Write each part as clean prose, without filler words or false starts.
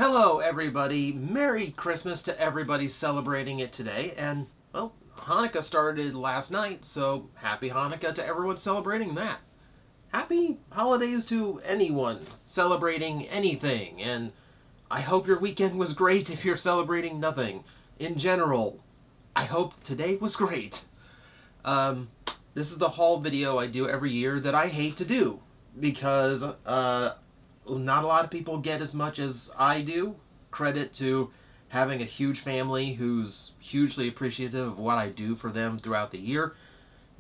Hello everybody, Merry Christmas to everybody celebrating it today, and well, Hanukkah started last night, so happy Hanukkah to everyone celebrating that. Happy holidays to anyone celebrating anything, and I hope your weekend was great if you're celebrating nothing. In general, I hope today was great. This is the haul video I do every year that I hate to do, because not a lot of people get as much as I do. Credit to having a huge family who's hugely appreciative of what I do for them throughout the year.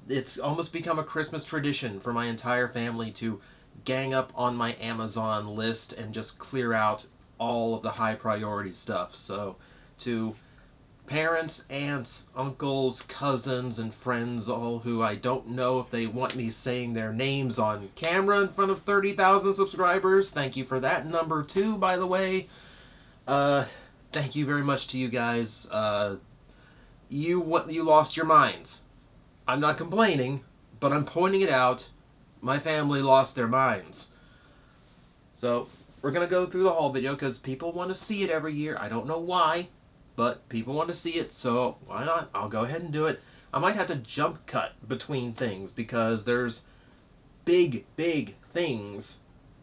It's almost become a Christmas tradition for my entire family to gang up on my Amazon list and just clear out all of the high priority stuff. So to parents, aunts, uncles, cousins, and friends, all who I don't know if they want me saying their names on camera in front of 30,000 subscribers. Thank you for that. Number 2, by the way. Thank you very much to you guys. You lost your minds. I'm not complaining, but I'm pointing it out. My family lost their minds. So we're going to go through the haul video because people want to see it every year. I don't know why, but people want to see it, so why not? I'll go ahead and do it. I might have to jump cut between things because there's big things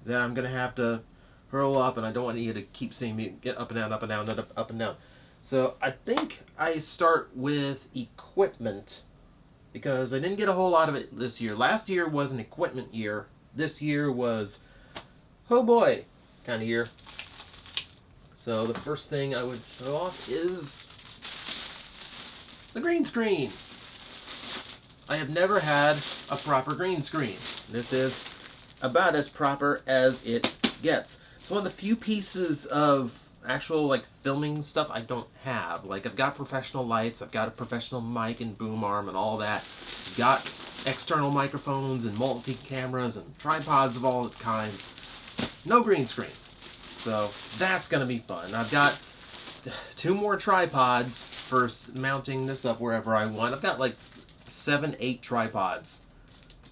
that I'm going to have to hurl up, and I don't want you to keep seeing me get up and down, up and down, up and down. So I think I start with equipment because I didn't get a whole lot of it this year. Last year was an equipment year. This year was, oh boy, kind of year. So the first thing I would show off is the green screen. I have never had a proper green screen. This is about as proper as it gets. It's one of the few pieces of actual like filming stuff I don't have. Like I've got professional lights, I've got a professional mic and boom arm and all that. Got external microphones and multi-cameras and tripods of all kinds. No green screen. So that's going to be fun. I've got 2 more tripods for mounting this up wherever I want. I've got like 7, 8 tripods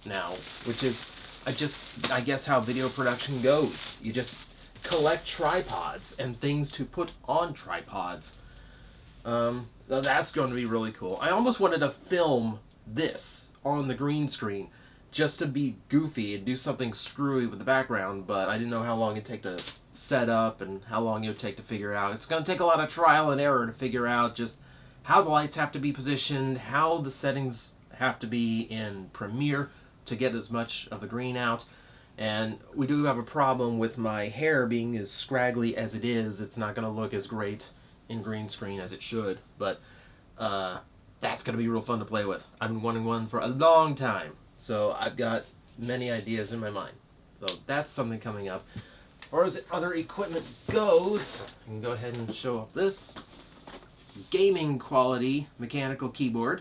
now, which is, I guess how video production goes. You just collect tripods and things to put on tripods. So that's going to be really cool. I almost wanted to film this on the green screen just to be goofy and do something screwy with the background, but I didn't know how long it'd take to set up and how long it would take to figure out. It's going to take a lot of trial and error to figure out just how the lights have to be positioned, how the settings have to be in Premiere to get as much of the green out. And we do have a problem with my hair being as scraggly as it is. It's not going to look as great in green screen as it should, but that's going to be real fun to play with. I've been wanting one for a long time. So I've got many ideas in my mind. So that's something coming up. Or as other equipment goes, I can go ahead and show off this gaming quality mechanical keyboard.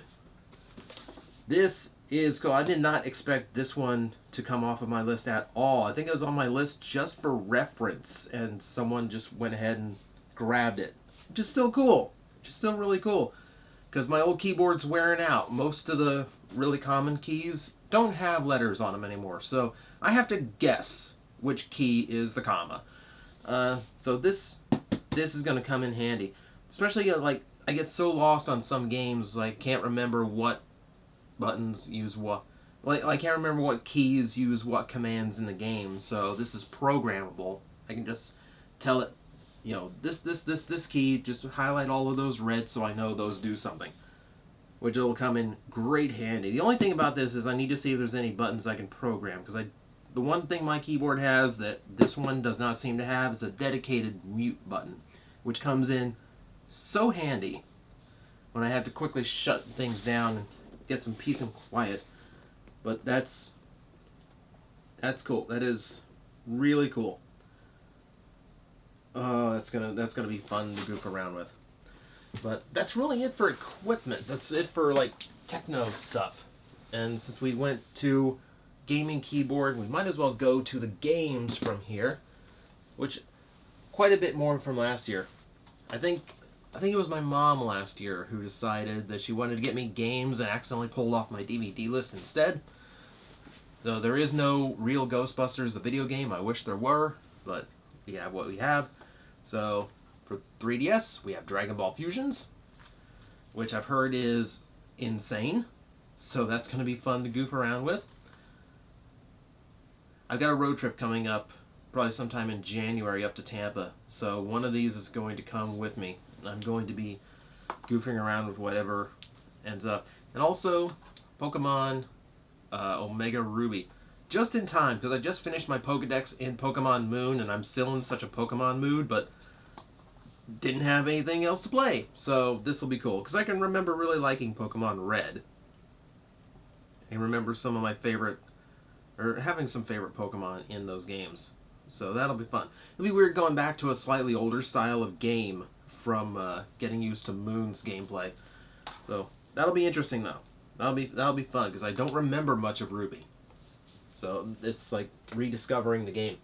This is cool. I did not expect this one to come off of my list at all. I think it was on my list just for reference, and someone just went ahead and grabbed it. Which is still cool. Which is still really cool. Because my old keyboard's wearing out. Most of the really common keys don't have letters on them anymore, so I have to guess which key is the comma. So this is going to come in handy, especially like I get so lost on some games, like can't remember what buttons use what, like I can't remember what keys use what commands in the game. So this is programmable. I can just tell it, you know, this key, just highlight all of those red so I know those do something, which will come in great handy. The only thing about this is I need to see if there's any buttons I can program, because the one thing my keyboard has that this one does not seem to have is a dedicated mute button, which comes in so handy when I have to quickly shut things down and get some peace and quiet. But that's cool. That is really cool. Oh, that's gonna be fun to goof around with. But that's really it for equipment. That's it for like techno stuff. And since we went to gaming keyboard, we might as well go to the games from here, which quite a bit more from last year. I think it was my mom last year who decided that she wanted to get me games and accidentally pulled off my DVD list instead. Though there is no real Ghostbusters, the video game. I wish there were, but we have what we have. So for 3DS, we have Dragon Ball Fusions, which I've heard is insane. So that's going to be fun to goof around with. I've got a road trip coming up probably sometime in January up to Tampa. So one of these is going to come with me. I'm going to be goofing around with whatever ends up. And also Pokemon Omega Ruby. Just in time, because I just finished my Pokedex in Pokemon Moon, and I'm still in such a Pokemon mood, but didn't have anything else to play. So this will be cool, because I can remember really liking Pokemon Red. I remember some of my favorite, or having some favorite Pokemon in those games. So that'll be fun. It'll be weird going back to a slightly older style of game from getting used to Moon's gameplay. So that'll be interesting though. That'll be fun because I don't remember much of Ruby. So it's like rediscovering the game.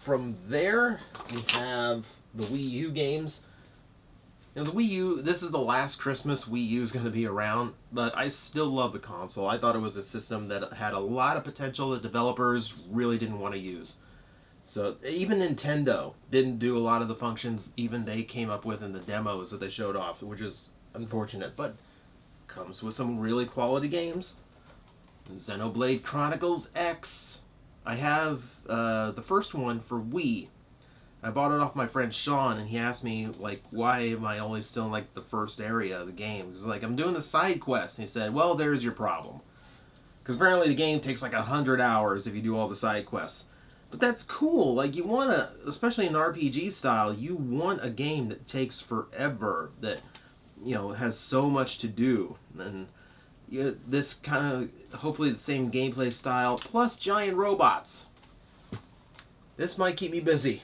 From there we have the Wii U games. You know, the Wii U, this is the last Christmas Wii U is going to be around, but I still love the console. I thought it was a system that had a lot of potential that developers really didn't want to use. So even Nintendo didn't do a lot of the functions even they came up with in the demos that they showed off, which is unfortunate, but comes with some really quality games. Xenoblade Chronicles X. I have the first one for Wii. I bought it off my friend Sean, and he asked me, like, why am I only still in, like, the first area of the game? Because, like, I'm doing the side quest. And he said, well, there's your problem. Because apparently the game takes, like, 100 hours if you do all the side quests. But that's cool. Like, you want to, especially in RPG style, you want a game that takes forever, that, you know, has so much to do. And this kind of, hopefully the same gameplay style, plus giant robots. This might keep me busy.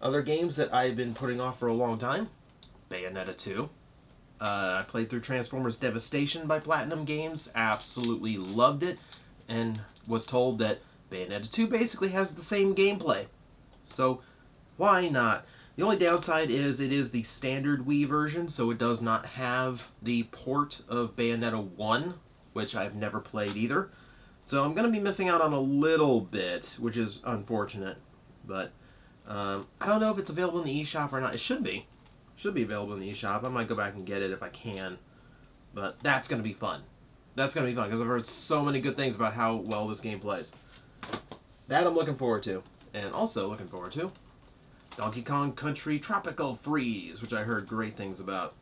Other games that I've been putting off for a long time, Bayonetta 2. I played through Transformers Devastation by Platinum Games, absolutely loved it, and was told that Bayonetta 2 basically has the same gameplay. So, why not? The only downside is it is the standard Wii version, so it does not have the port of Bayonetta 1, which I've never played either. So I'm going to be missing out on a little bit, which is unfortunate, but I don't know if it's available in the eShop or not. It should be. Should be available in the eShop. I might go back and get it if I can. But that's going to be fun. That's going to be fun because I've heard so many good things about how well this game plays. That I'm looking forward to. And also looking forward to Donkey Kong Country Tropical Freeze, which I heard great things about.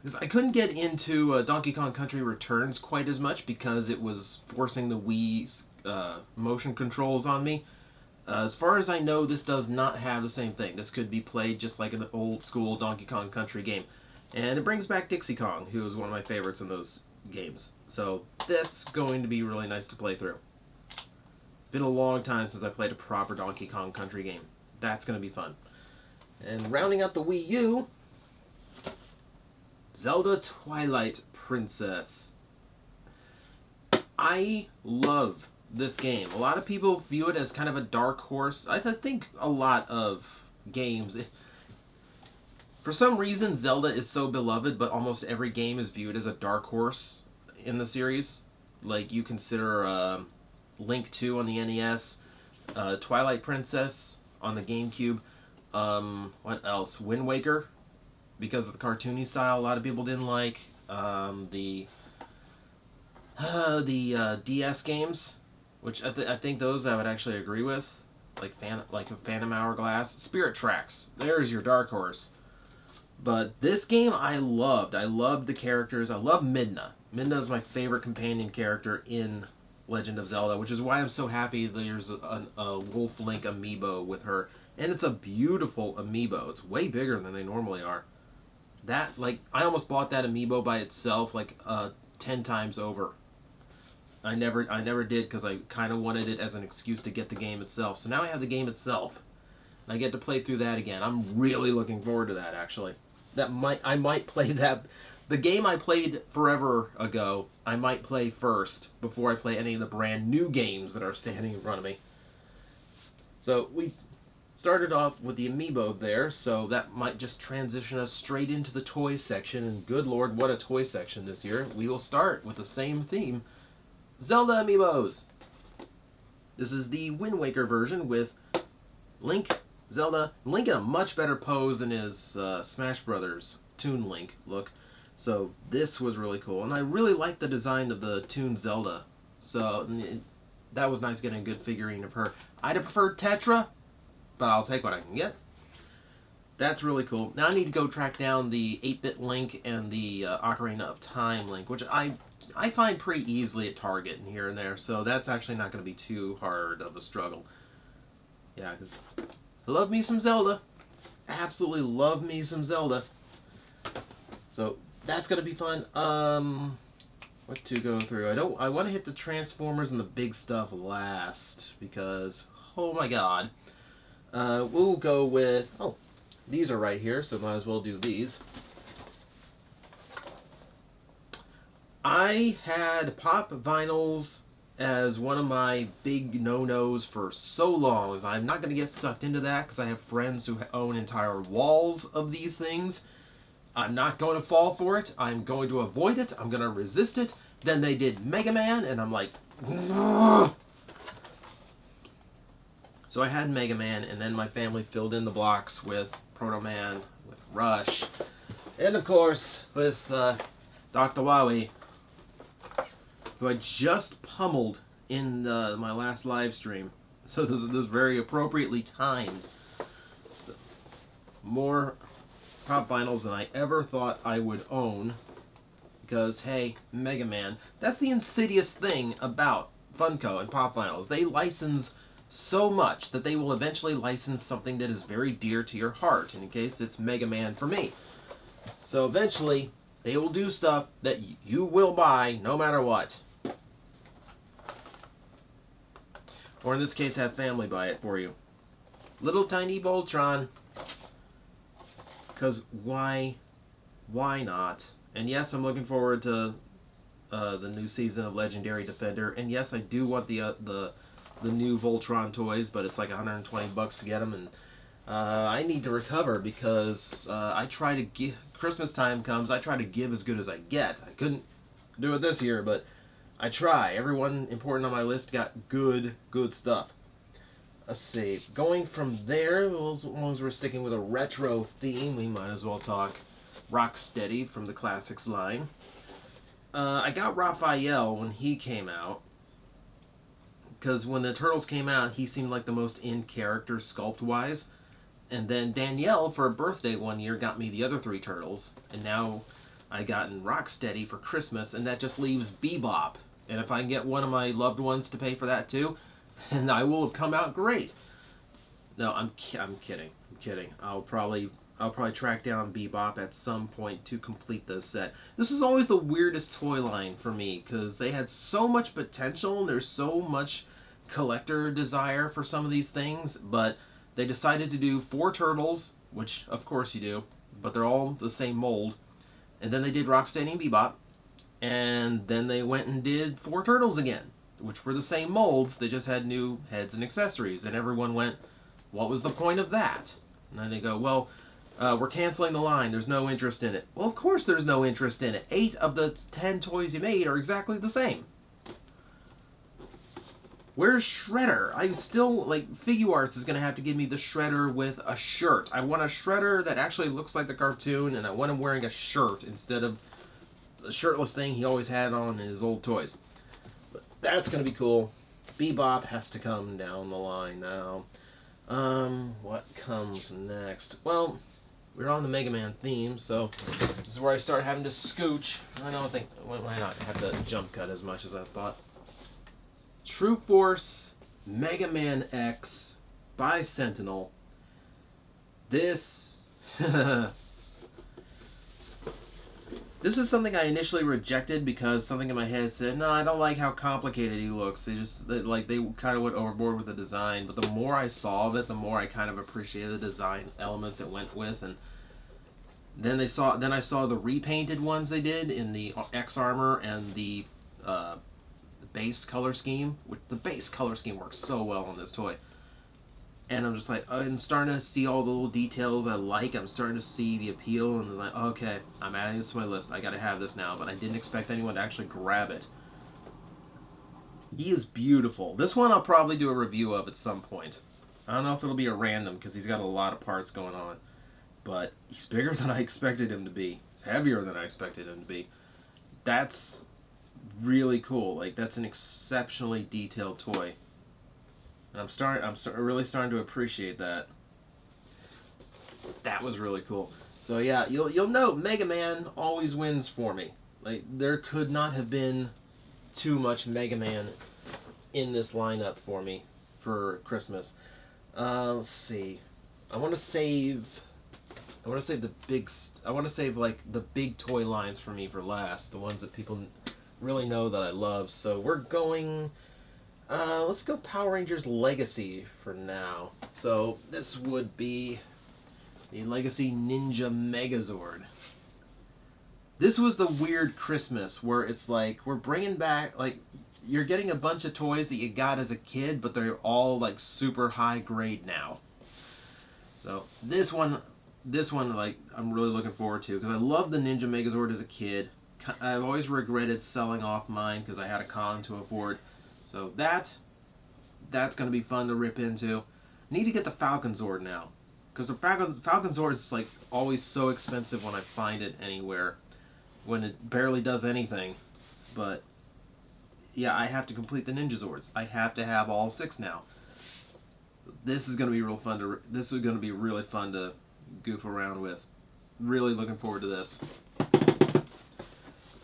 Because I couldn't get into Donkey Kong Country Returns quite as much because it was forcing the Wii's motion controls on me. As far as I know, this does not have the same thing. This could be played just like an old school Donkey Kong Country game. And it brings back Dixie Kong, who was one of my favorites in those games. So that's going to be really nice to play through. It's been a long time since I played a proper Donkey Kong Country game. That's going to be fun. And rounding out the Wii U, Zelda Twilight Princess. I love this game. A lot of people view it as kind of a dark horse. I think a lot of games, for some reason Zelda is so beloved, but almost every game is viewed as a dark horse in the series. Like you consider Link 2 on the NES, Twilight Princess on the GameCube, what else? Wind Waker, because of the cartoony style a lot of people didn't like. The DS games, which I think those I would actually agree with, like Phantom Hourglass, Spirit Tracks. There's your dark horse. But this game I loved. I loved the characters. I love Midna. Midna is my favorite companion character in Legend of Zelda, which is why I'm so happy there's a Wolf Link amiibo with her. And it's a beautiful amiibo. It's way bigger than they normally are. That, like, I almost bought that amiibo by itself, like, 10 times over. I never did because I kind of wanted it as an excuse to get the game itself. So now I have the game itself, and I get to play through that again. I'm really looking forward to that, actually. I might play that. The game I played forever ago, I might play first before I play any of the brand new games that are standing in front of me. So we started off with the amiibo there, so that might just transition us straight into the toy section. And good lord, what a toy section this year. We will start with the same theme. Zelda amiibos. This is the Wind Waker version with Link, Zelda, Link in a much better pose than his Smash Brothers Toon Link look. So this was really cool, and I really liked the design of the Toon Zelda. So that was nice getting a good figurine of her. I'd have preferred Tetra, but I'll take what I can get. That's really cool. Now I need to go track down the 8-bit Link and the Ocarina of Time Link, which I find pretty easily at Target and here and there, so that's actually not going to be too hard of a struggle. Yeah, because I love me some Zelda. Absolutely love me some Zelda. So that's going to be fun. What to go through? I want to hit the Transformers and the big stuff last because, oh my god. We'll go with, oh, these are right here, so might as well do these. I had pop vinyls as one of my big no-nos for so long, as I'm not going to get sucked into that because I have friends who own entire walls of these things. I'm not going to fall for it. I'm going to avoid it. I'm going to resist it. Then they did Mega Man, and I'm like, ugh. So I had Mega Man, and then my family filled in the blocks with Proto Man, with Rush, and of course with Dr. Wowie, who I just pummeled in my last live stream. So this is very appropriately timed. So, more pop vinyls than I ever thought I would own. Because, hey, Mega Man. That's the insidious thing about Funko and pop vinyls. They license so much that they will eventually license something that is very dear to your heart. In case it's Mega Man for me. So eventually, they will do stuff that you will buy no matter what. Or in this case, have family buy it for you. Little tiny Voltron. Because why not? And yes, I'm looking forward to the new season of Legendary Defender. And yes, I do want the new Voltron toys, but it's like $120 to get them, and I need to recover because I try to give. Christmas time comes, I try to give as good as I get. I couldn't do it this year, but I try. Everyone important on my list got good stuff. Let's see. Going from there, as long as we're sticking with a retro theme, we might as well talk Rocksteady from the Classics line. I got Raphael when he came out, because when the Turtles came out, he seemed like the most in-character sculpt-wise. And then Danielle, for a birthday one year, got me the other 3 Turtles. And now I gotten Rocksteady for Christmas, and that just leaves Bebop. And if I can get one of my loved ones to pay for that too, then I will have come out great. No, I'm kidding. I'm kidding. I'll probably track down Bebop at some point to complete this set. This was always the weirdest toy line for me, because they had so much potential, and there's so much collector desire for some of these things, but they decided to do 4 Turtles, which of course you do, but they're all the same mold, and then they did Rocksteady and Bebop, and then they went and did 4 Turtles again, which were the same molds, they just had new heads and accessories, and everyone went, what was the point of that? And then they go, well, we're canceling the line, there's no interest in it. Well, of course there's no interest in it. 8 of the 10 toys you made are exactly the same. Where's Shredder? I still, like, Figuarts is going to have to give me the Shredder with a shirt. I want a Shredder that actually looks like the cartoon, and I want him wearing a shirt instead of the shirtless thing he always had on in his old toys. But that's going to be cool. Bebop has to come down the line now. What comes next? Well, we're on the Mega Man theme, so this is where I start having to scooch. I don't think, why not have to jump cut as much as I thought. True Force Mega Man X by Sentinel. This this is something I initially rejected because something in my head said, no, I don't like how complicated he looks. They kind of went overboard with the design, but the more I saw of it, the more I kind of appreciated the design elements it went with, and then I saw the repainted ones they did in the X armor and the base color scheme, which the base color scheme works so well on this toy. And I'm just like, I'm starting to see all the little details I like. I'm starting to see the appeal, and I'm like, okay, I'm adding this to my list. I gotta have this now, but I didn't expect anyone to actually grab it. He is beautiful. This one I'll probably do a review of at some point. I don't know if it'll be a random because he's got a lot of parts going on. But he's bigger than I expected him to be. He's heavier than I expected him to be. That's really cool. Like, that's an exceptionally detailed toy. And really starting to appreciate that. That was really cool. So yeah, you'll note Mega Man always wins for me. Like, there could not have been too much Mega Man in this lineup for me for Christmas. Let's see. I want to save like the big toy lines for me for last, the ones that people really know that I love. So we're going. Let's go Power Rangers Legacy for now. So this would be the Legacy Ninja Megazord. This was the weird Christmas where it's like we're bringing back, like, you're getting a bunch of toys that you got as a kid, but they're all like super high grade now. So this one, like, I'm really looking forward to because I loved the Ninja Megazord as a kid. I've always regretted selling off mine because I had a con to afford. So that's going to be fun to rip into. Need to get the Falcon Zord now because the Falcon Zord is like always so expensive when I find it anywhere, when it barely does anything. But yeah, I have to complete the Ninja Zords. I have to have all 6 now. This is going to be real fun this is going to be really fun to goof around with. Really looking forward to this.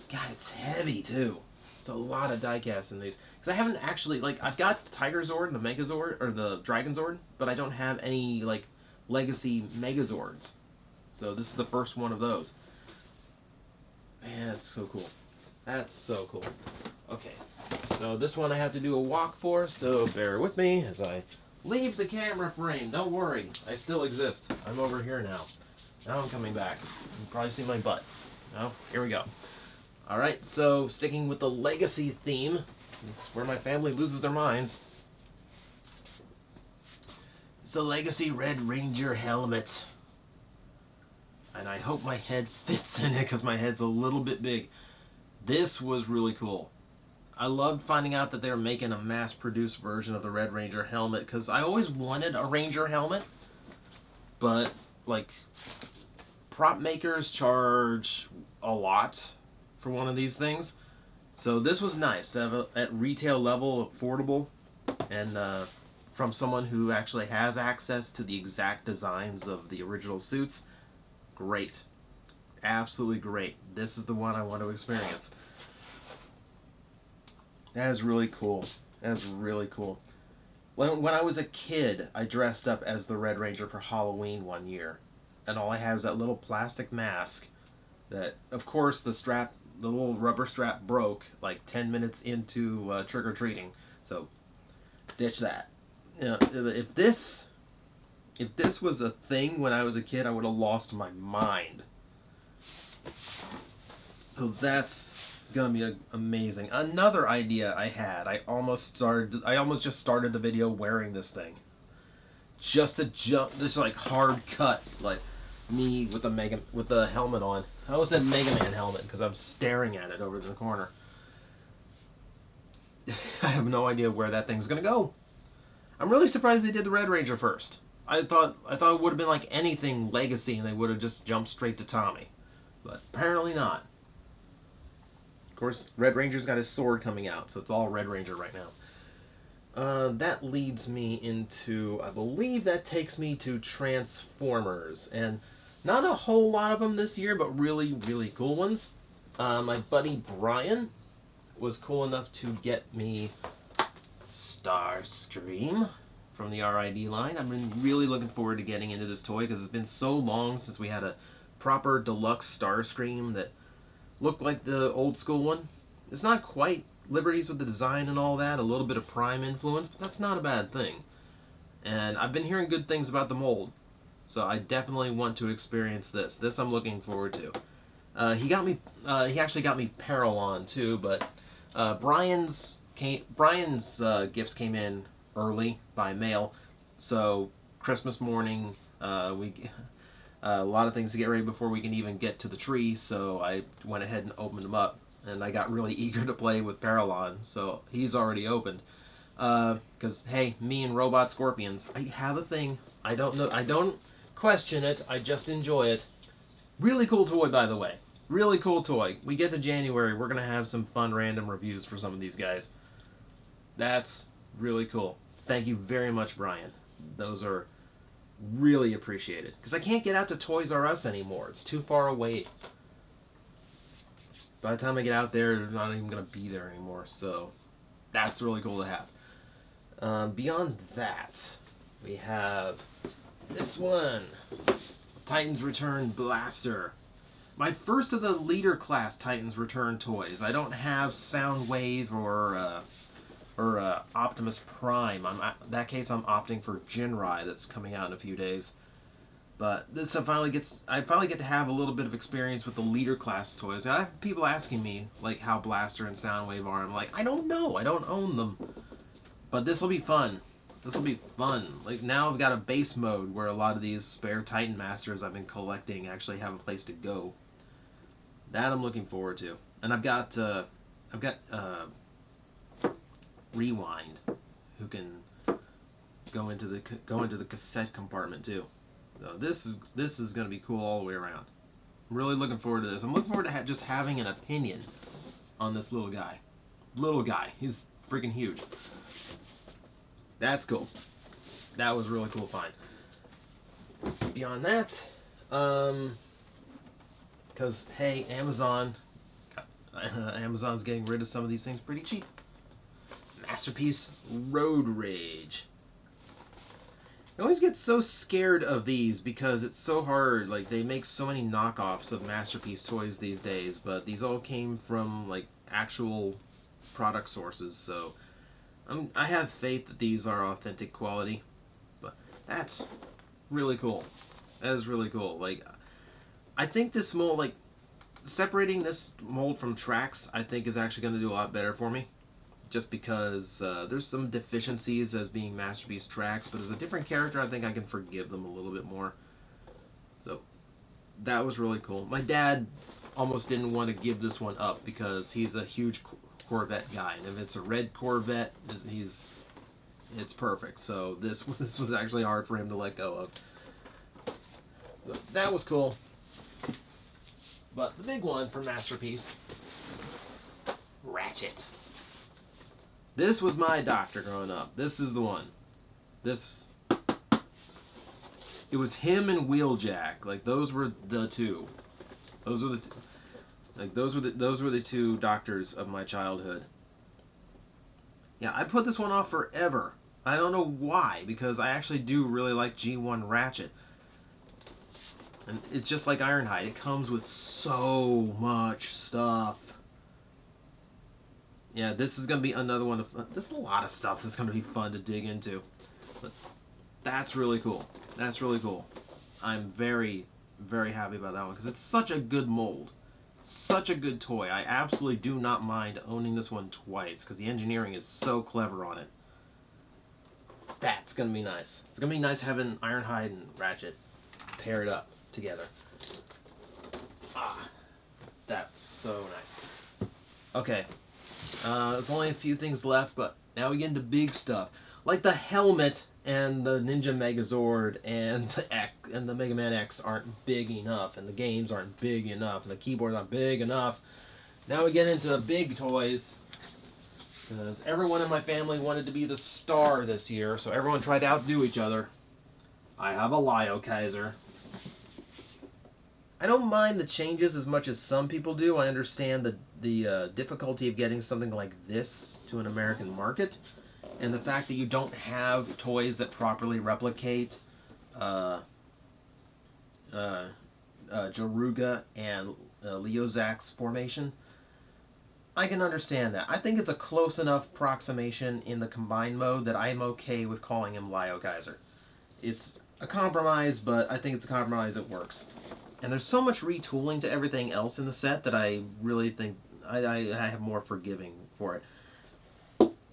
God, it's heavy too. It's a lot of diecast in these. Because I haven't actually, like, I've got the Tiger Zord, the Megazord, or the Dragon Zord, but I don't have any, like, Legacy Megazords. So this is the first one of those. Man, that's so cool. That's so cool. Okay, so this one I have to do a walk for, so bear with me as I leave the camera frame. Don't worry, I still exist. I'm over here now. Now I'm coming back. You can probably see my butt. Oh, here we go. Alright, so sticking with the Legacy theme, it's where my family loses their minds. It's the Legacy Red Ranger helmet. And I hope my head fits in it because my head's a little bit big. This was really cool. I loved finding out that they were making a mass-produced version of the Red Ranger helmet because I always wanted a Ranger helmet, but, like, prop makers charge a lot for one of these things. So this was nice to have at retail level, affordable, and from someone who actually has access to the exact designs of the original suits. Great. Absolutely great. This is the one I want to experience. That is really cool. That is really cool. When I was a kid, I dressed up as the Red Ranger for Halloween one year. And all I had was that little plastic mask that, of course, the little rubber strap broke like 10 minutes into trick-or-treating. So, ditch that. You know, if this was a thing when I was a kid, I would have lost my mind. So that's gonna be amazing. Another idea I had, I almost just started the video wearing this thing. Just like hard cut, like me with the helmet on. I almost said Mega Man helmet because I'm staring at it over the corner. I have no idea where that thing's gonna go. I'm really surprised they did the Red Ranger first. I thought it would have been like anything Legacy and they would have just jumped straight to Tommy. But apparently not. Of course, Red Ranger's got his sword coming out, so it's all Red Ranger right now. That leads me into, I believe that takes me to Transformers. And not a whole lot of them this year, but really, really cool ones. My buddy Brian was cool enough to get me Starscream from the RID line. I've been really looking forward to getting into this toy because it's been so long since we had a proper deluxe Starscream that looked like the old school one. It's not quite liberties with the design and all that, a little bit of Prime influence, but that's not a bad thing. And I've been hearing good things about the mold, so I definitely want to experience this. This I'm looking forward to. He actually got me Parallon too, but Brian's gifts came in early by mail, so Christmas morning a lot of things to get ready before we can even get to the tree, so I went ahead and opened them up, and I got really eager to play with Parallon, so he's already opened. Because, hey, me and Robot Scorpions, I have a thing. I don't know. I don't question it. I just enjoy it. Really cool toy, by the way. Really cool toy. We get to January, we're going to have some fun random reviews for some of these guys. That's really cool. Thank you very much, Brian. Those are really appreciated. Because I can't get out to Toys R Us anymore. It's too far away. By the time I get out there, they're not even going to be there anymore. So that's really cool to have. Beyond that, we have this one. Titans Return Blaster. My first of the Leader Class Titans Return toys. I don't have Soundwave or Optimus Prime. In that case, I'm opting for Jinrai that's coming out in a few days. But this I finally get to have a little bit of experience with the Leader Class toys. I have people asking me like how Blaster and Soundwave are. I'm like, I don't know. I don't own them. But this will be fun. This will be fun. Like now I've got a base mode where a lot of these spare Titan Masters I've been collecting actually have a place to go. That I'm looking forward to. And I've got Rewind, who can go into the cassette compartment too. So this is going to be cool all the way around. I'm really looking forward to this. I'm looking forward to just having an opinion on this little guy. Little guy, he's freaking huge. That's cool. That was really cool find. Beyond that, because hey, Amazon's getting rid of some of these things pretty cheap. Masterpiece Road Rage. I always get so scared of these because it's so hard. Like they make so many knockoffs of Masterpiece toys these days, but these all came from like actual product sources. So I have faith that these are authentic quality. But that's really cool. That is really cool. Like I think this mold, like separating this mold from Trax, I think is actually going to do a lot better for me. Just because there's some deficiencies as being Masterpiece Trax, but as a different character, I think I can forgive them a little bit more. So that was really cool. My dad almost didn't want to give this one up because he's a huge Corvette guy, and if it's a red Corvette, it's perfect. So this was actually hard for him to let go of. So that was cool. But the big one for Masterpiece, Ratchet. This was my doctor growing up. This is the one. It was him and Wheeljack. Like those were the two. Those were the two doctors of my childhood. Yeah, I put this one off forever. I don't know why, because I actually do really like G1 Ratchet. And it's just like Ironhide. It comes with so much stuff. Yeah, this is going to be another one of... There's a lot of stuff that's going to be fun to dig into. But that's really cool. That's really cool. I'm very, very happy about that one because it's such a good mold. Such a good toy. I absolutely do not mind owning this one twice because the engineering is so clever on it. That's going to be nice. It's going to be nice having Ironhide and Ratchet paired up together. Ah, that's so nice. Okay. There's only a few things left, but now we get into big stuff. Like the helmet and the Ninja Megazord and the Mega Man X aren't big enough, and the games aren't big enough, and the keyboards aren't big enough. Now we get into big toys, because everyone in my family wanted to be the star this year, so everyone tried to outdo each other. I have a Lio Kaiser. I don't mind the changes as much as some people do. I understand the difficulty of getting something like this to an American market, and the fact that you don't have toys that properly replicate Joruga and Leozak's formation. I can understand that. I think it's a close enough approximation in the combined mode that I'm okay with calling him Lio Kaiser. It's a compromise, but I think it's a compromise that works. And there's so much retooling to everything else in the set that I really think I have more forgiving for it.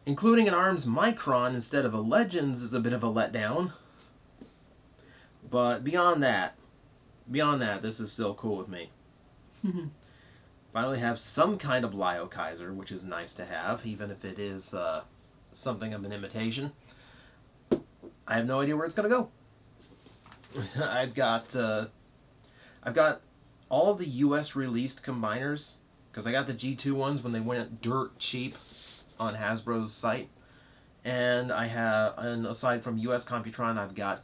Including an ARMS Micron instead of a Legends is a bit of a letdown. But beyond that, this is still cool with me. Finally have some kind of Lio Kaiser, which is nice to have, even if it is something of an imitation. I have no idea where it's going to go. I've got all of the U.S. released combiners, because I got the G2 ones when they went dirt cheap on Hasbro's site. And and aside from US Computron, I've got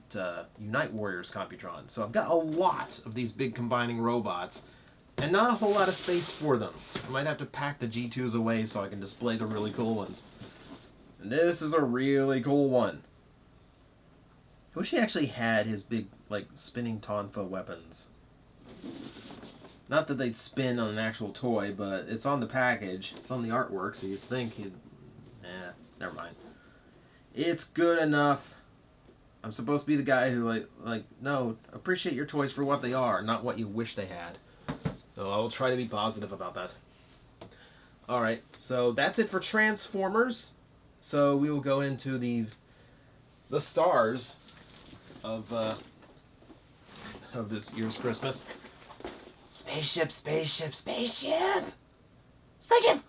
Unite Warriors Computron. So I've got a lot of these big combining robots, and not a whole lot of space for them. I might have to pack the G2s away so I can display the really cool ones. And this is a really cool one. I wish he actually had his big, like, spinning Tonfa weapons. Not that they'd spin on an actual toy, but it's on the package. It's on the artwork, so you'd think he'd... never mind. It's good enough. I'm supposed to be the guy who, no, appreciate your toys for what they are, not what you wish they had. So I will try to be positive about that. Alright, so that's it for Transformers. So we will go into the stars of this year's Christmas. Spaceship, spaceship, spaceship! Spaceship!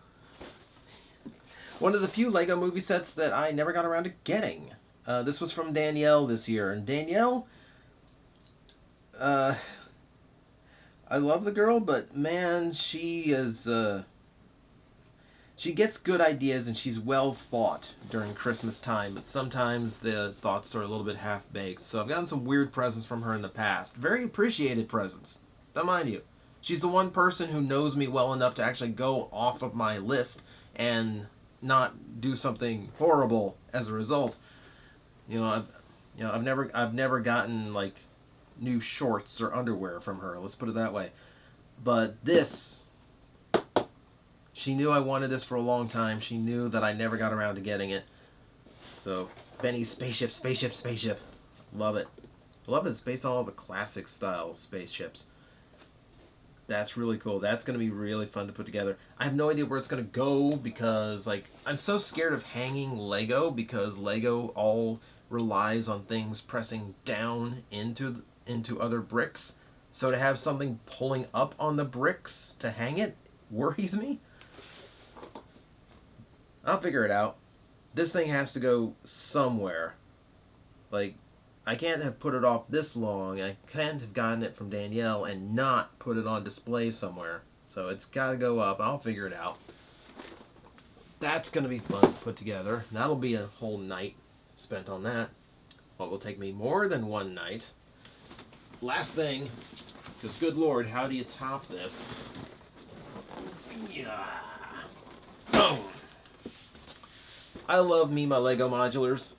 One of the few Lego movie sets that I never got around to getting. This was from Danielle this year. And Danielle, I love the girl, but man, she is... she gets good ideas and she's well thought during Christmas time, but sometimes the thoughts are a little bit half-baked. So I've gotten some weird presents from her in the past. Very appreciated presents. Don't mind you. She's the one person who knows me well enough to actually go off of my list and not do something horrible as a result. I've never gotten like new shorts or underwear from her. Let's put it that way. But this, she knew I wanted this for a long time. She knew that I never got around to getting it. So Benny's spaceship, spaceship, spaceship. Love it. Love it. It's based on all the classic style spaceships. That's really cool. That's going to be really fun to put together. I have no idea where it's going to go because, like, I'm so scared of hanging Lego because Lego all relies on things pressing down into other bricks. So to have something pulling up on the bricks to hang it worries me. I'll figure it out. This thing has to go somewhere. Like, I can't have put it off this long. I can't have gotten it from Danielle and not put it on display somewhere. So it's got to go up. I'll figure it out. That's going to be fun to put together. That'll be a whole night spent on that. What will take me more than one night. Last thing, because good lord, how do you top this? Yeah. Boom. I love me my Lego modulars.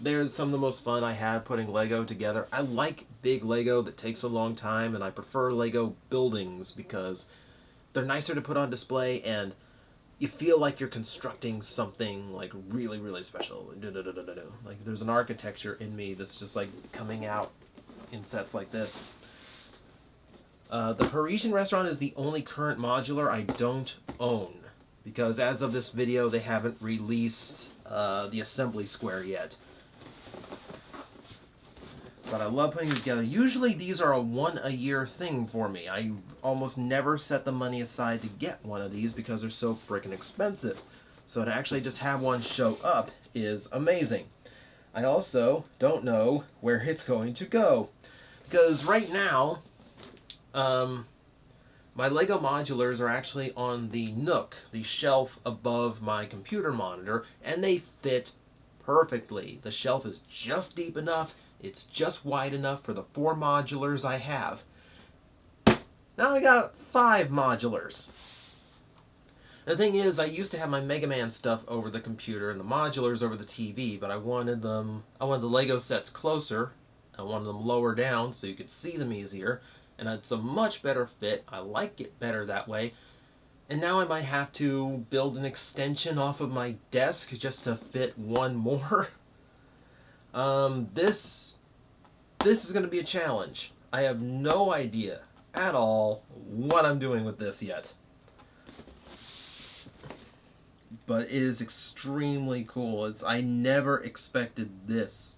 They're some of the most fun I have putting Lego together. I like big Lego that takes a long time, and I prefer Lego buildings because they're nicer to put on display, and you feel like you're constructing something like really, really special. Like there's an architecture in me that's just like coming out in sets like this. The Parisian restaurant is the only current modular I don't own because as of this video, they haven't released the assembly square yet. But I love putting it together. Usually these are a one-a-year thing for me. I almost never set the money aside to get one of these because they're so freaking expensive. So to actually just have one show up is amazing. I also don't know where it's going to go. Because right now, my Lego modulars are actually on the Nook, the shelf above my computer monitor, and they fit perfectly. The shelf is just deep enough. It's just wide enough for the 4 modulars I have. Now I got 5 modulars. The thing is, I used to have my Mega Man stuff over the computer and the modulars over the TV, but I wanted the Lego sets closer. I wanted them lower down so you could see them easier, and it's a much better fit. I like it better that way. And now I might have to build an extension off of my desk just to fit one more. This is going to be a challenge. I have no idea at all what I'm doing with this yet. But it is extremely cool. I never expected this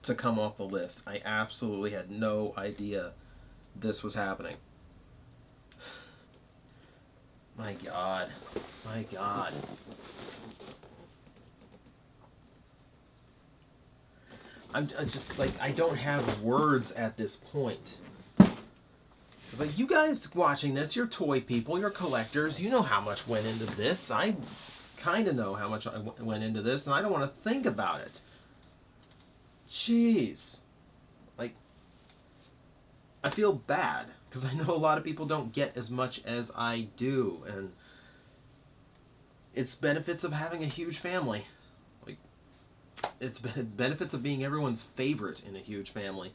to come off the list. I absolutely had no idea this was happening. My God. My God. I'm just like, I don't have words at this point. It's like, you guys watching this, you're toy people, you're collectors, you know how much went into this. I kind of know how much went into this, and I don't want to think about it. Jeez. Like, I feel bad, because I know a lot of people don't get as much as I do, and it's benefits of having a huge family. Like, it's benefits of being everyone's favorite in a huge family.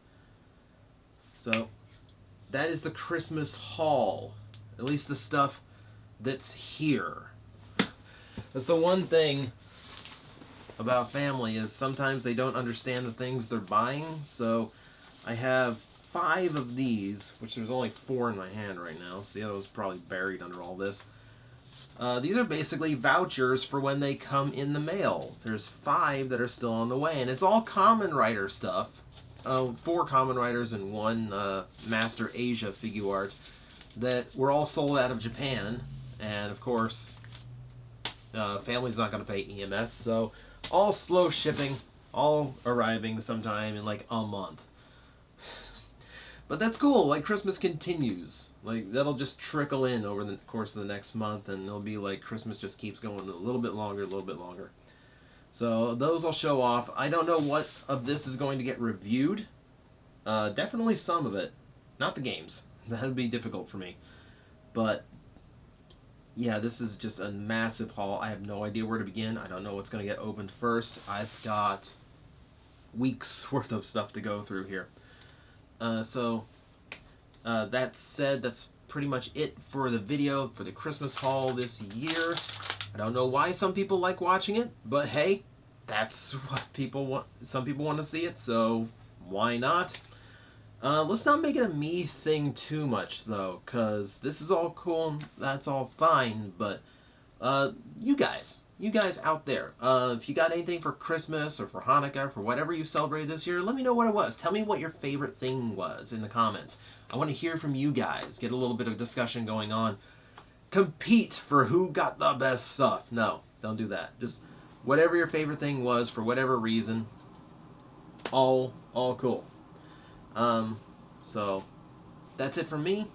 So, that is the Christmas haul. At least the stuff that's here. That's the one thing about family, is sometimes they don't understand the things they're buying. So I have 5 of these, which there's only 4 in my hand right now, so the other one's probably buried under all this. These are basically vouchers for when they come in the mail. There's 5 that are still on the way, and it's all Kamen Rider stuff. 4 Kamen Riders and 1 Master Asia figure art that were all sold out of Japan, and of course family's not going to pay EMS, so all slow shipping, all arriving sometime in like a month. But that's cool. Like, Christmas continues. Like, that'll just trickle in over the course of the next month, and it'll be like Christmas just keeps going a little bit longer, a little bit longer. So those I'll show off. I don't know what of this is going to get reviewed. Definitely some of it. Not the games. That would be difficult for me. But yeah, this is just a massive haul. I have no idea where to begin. I don't know what's going to get opened first. I've got weeks worth of stuff to go through here. That said, that's pretty much it for the video for the Christmas haul this year. I don't know why some people like watching it, but hey, that's what people want. Some people want to see it, so why not? Let's not make it a me thing too much, though, because this is all cool and that's all fine, but you guys out there, if you got anything for Christmas or for Hanukkah, for whatever you celebrated this year, let me know what it was. Tell me what your favorite thing was in the comments. I want to hear from you guys, get a little bit of discussion going on. Compete for who got the best stuff. No, don't do that. Just whatever your favorite thing was for whatever reason, all cool. So that's it from me.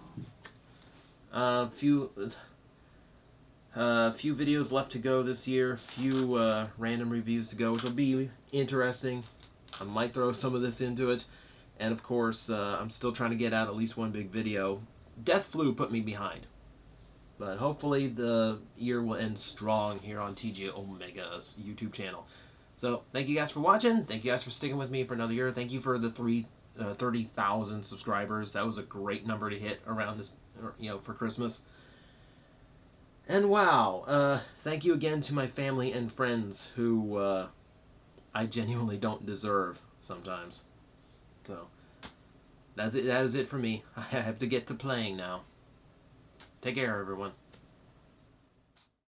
Few videos left to go this year. Few random reviews to go, which will be interesting. I might throw some of this into it, and of course, I'm still trying to get out at least one big video. Death Flu put me behind. But hopefully the year will end strong here on TJOmega's YouTube channel. So thank you guys for watching. Thank you guys for sticking with me for another year. Thank you for the 30,000 subscribers. That was a great number to hit around this, for Christmas. And wow, thank you again to my family and friends who I genuinely don't deserve sometimes. So that's it. That is it for me. I have to get to playing now. Take care, everyone.